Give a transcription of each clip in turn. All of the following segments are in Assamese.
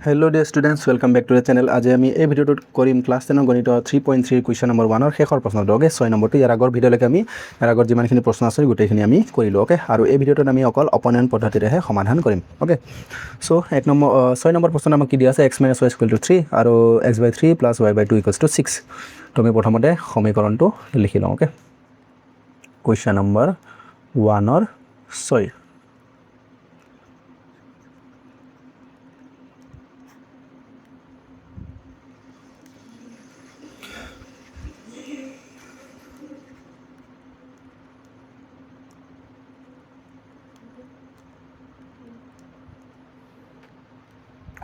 Hello dear students, welcome back to the channel. Aje ami ei video tut korim class 10 gonito 3.3 question number 1 or shekhor proshno doge 6 number tu yar agor video leke ami yar agor jiman khini proshno ase gotei khini ami korilo. Okay, aru ei video tut ami okol opponent poddhati rehe samadhan korim. Okay, so 6 number proshno amak ki dia ase x minus y equal to 3 aru x by 3 plus y by 2 equals to 6. To ami prothomote সমীকরণ to likhi lom. Okay, question number 1 or 6.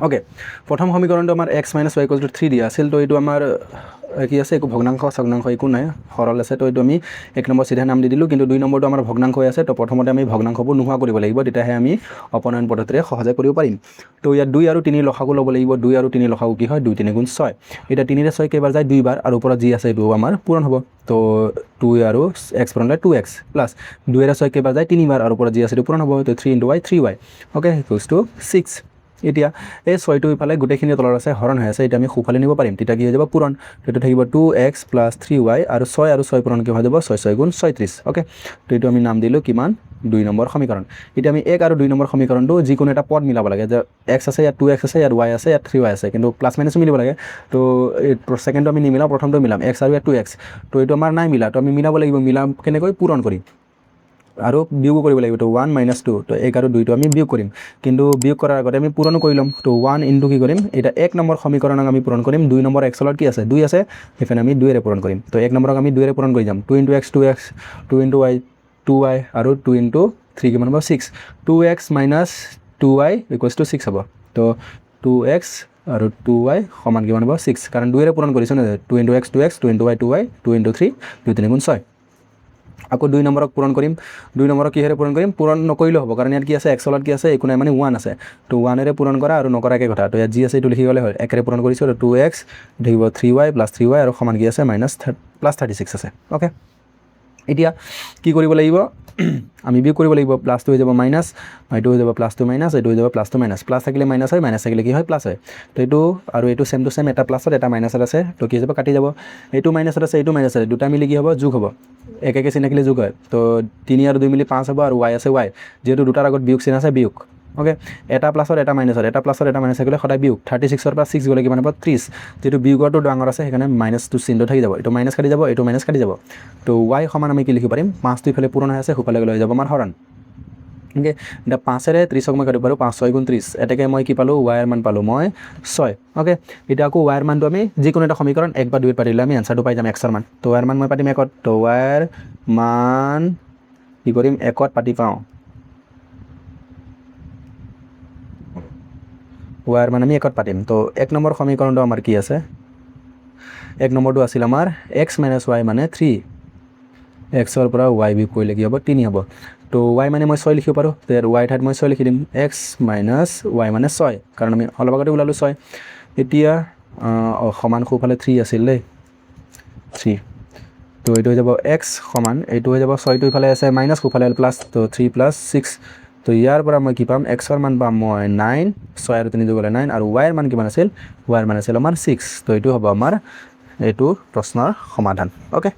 Okay, প্রথম সমীকৰণটো আমাৰ x - y = 3 দিয়া আছিল তো এটো আমাৰ কি আছে একো ভগ্নাংশ সগ্নাংশ একো নাই সৰল আছে তো এটো আমি এক নম্বৰ সিধা নাম দি দিলো কিন্তু দুই নম্বৰটো আমাৰ ভগ্নাংশ হৈ আছে তো প্ৰথমতে আমি ভগ্নাংশবোৰ নোহোৱা কৰিব লাগিব তেতিয়াহে আমি অপনয়ন পদ্ধতিৰে সহজে কৰিব পাৰিম তো ইয়াত 2 আৰু 3 লসাগু ল'ব লাগিব 2 আৰু 3 লসাগু কি হয় 2 3 গুণ 6 এটা 3 ৰে 6 কেইবাৰ যায় দুইবাৰ আৰু ওপৰত যি আছে এটো আমাৰ পূৰণ হ'ব তো 2 আৰু x পূৰণলে 2x প্লাস 2 ৰে 6 কেইবাৰ যায় তিনিবাৰ আৰু ওপৰত যি আছে এটো পূৰণ হ'ব তো 3 * y 3y okay equals to 6 এতিয়া এই 6টো ইফালে গুটেখিনি তলৰ আছে হৰণ হৈ আছে এটা আমি খুফালে নিব পাৰিম তেতিয়া কি হৈ যাব পূৰণ এটো থাকিব 2x + 3y আৰু 6 আৰু 6 পূৰণ কি হৈ যাব 6 6 গুণ 36 ওকে তো এটো আমি নাম দিলো কিমান 2 নম্বৰ সমীকৰণ এতিয়া আমি 1 আৰু 2 নম্বৰ সমীকৰণটো যিকোনো এটা পদ মিলাব লাগে যে x আছে ইয়াত 2x আছে ইয়াত y আছে ইয়াত 3y আছে কিন্তু প্লাস মাইনাস মিলাব লাগে তো সেকেন্ডটো আমি নিমিলাও প্ৰথমটো মিলাম x আৰু ইয়াত 2x তো এটো আমাৰ নাই মিলা তো আমি মিলাব লাগিব মিলাম কেনেকৈ পূৰণ কৰিম আৰু বিয়োগ কৰিব লাগিব তো 1 - 2 তো 1 আৰু 2 টো আমি বিয়োগ কৰিম কিন্তু বিয়োগ কৰাৰ আগতে আমি পূৰণ কৰি লম তো 1 * কি কৰিম এটা 1 নম্বৰ সমীকৰণক আমি পূৰণ কৰিম 2 নম্বৰ x লত কি আছে 2 আছে এফালে আমি 2 ৰে পূৰণ কৰিম তো 1 নম্বৰক আমি 2 ৰে পূৰণ কৰি যাম 2 * x 2x 2 * y 2y আৰু 2 * 3 কিমান হ'ব 6 2x - 2y = 6 হ'ব তো 2x আৰু 2y সমান কিমান হ'ব 6 কাৰণ 2 ৰে পূৰণ কৰিছো না 2 * x 2x 2 * y 2y 2 * 3 2 3 গুণ 6 আকৌ 2 নম্বৰক পূৰণ কৰিম 2 নম্বৰক কিহেৰে পূৰণ কৰিম পূৰণ নকৰিলেও হ'ব কাৰণ ইয়াত কি আছে x লত কি আছে একো নাই মানে 1 আছে তো 1 এৰে পূৰণ কৰা আৰু নকৰা একে কথা তো ইয়াত যি আছে এটো লিখি গলে হয় 1 এৰে পূৰণ কৰিছো তো 2x থাকিব 3y + 3y আৰু সমান কি আছে -36 আছে ওকে এতিয়া কি কৰিব লাগিব আমি বিয়োগ কৰিব লাগিব প্লাস টো হৈ যাব মাইনাস এটো হৈ যাব প্লাস টো মাইনাস এটো হৈ যাব প্লাস টো মাইনাস প্লাস থাকিলে মাইনাস হয় মাইনাস থাকিলে কি হয় প্লাস হয় তো এটো আৰু এটো সেম টু সেম এটা প্লাসত এটা মাইনাসত আছে তো কি যাব কাটি যাব এটো মাইনাসত আছে এটো মাইনাসত আছে দুটা মিলি কি হ'ব যোগ হ'ব এক একে চিন থাকিলে যোগ হয় তো 3 আৰু 2 মিলি 5 হ'ব আৰু y আছে y যেহেতু দুটাৰ আগত বিয়োগ চিন আছে বিয়োগ ওকে এটা প্লাসত এটা মাইনাসত এটা প্লাসত এটা মাইনাস থাকিলে সদায় বিয়োগ 36 ৰ পৰা 6 গলে কিমান হ'ব 30 যেহেতু বিয়োগটো ডাঙৰ আছে সেইকাৰণে -2 চিহ্ন থাকি যাব এটো মাইনাস কাটি যাব এটো মাইনাস কাটি যাব তো y সমান আমি কি লিখিব পাৰিম 5 টো ইফালে পূৰণ হৈ আছে খুফালে গলে হৈ যাব আমাৰ হৰণ ওকে এটা 5 ৰে 30ক মই কাটিব পাৰো 5 6 গুণ 30 এটাকে মই কি পালো y এর মান পালো মই 6 ওকে এটা আকৌ y এর মানটো আমি যিকোনো এটা সমীকৰণ 1 বা 2 পাতিলে আমি আনসাৰটো পাই যাম x এৰ মান তো y এৰ মান মই পাতিম 1 তো y এৰ মান কি কৰিম 1 পাতি পাও y এৰ মান আমি 1 পাতিম তো 1 নম্বৰ সমীকৰণটো আমাৰ কি আছে 1 নম্বৰটো আছিল আমাৰ x - y মানে 3 x ৰ পৰা y বিয়োগ কৰিলে কি হ'ব 3 হ'ব তো y মানে মই 6 লিখিব পাৰো তো y ঠাইত মই 6 লিখি দিম x - y মানে 6 কাৰণ আমি অলপ আগতে ওলালো 6 এতিয়া সমান খুফালে 3 আছিল দেই 3 তো এটো হৈ যাব x সমান এটো হৈ যাব 6 টো ইফালে আছে মাইনাস খুফালে প্লাস তো 3 + 6 তো ইয়াৰ পৰা মই কি পাম x ৰ মান পাম মই 9 6 আৰু 3 যোগ হ'লে 9 আৰু y এৰ মান কিমান আছিল y এৰ মান আছিল আমাৰ 6 তো এটো হ'ব আমাৰ এটো প্ৰশ্নৰ সমাধান ওকে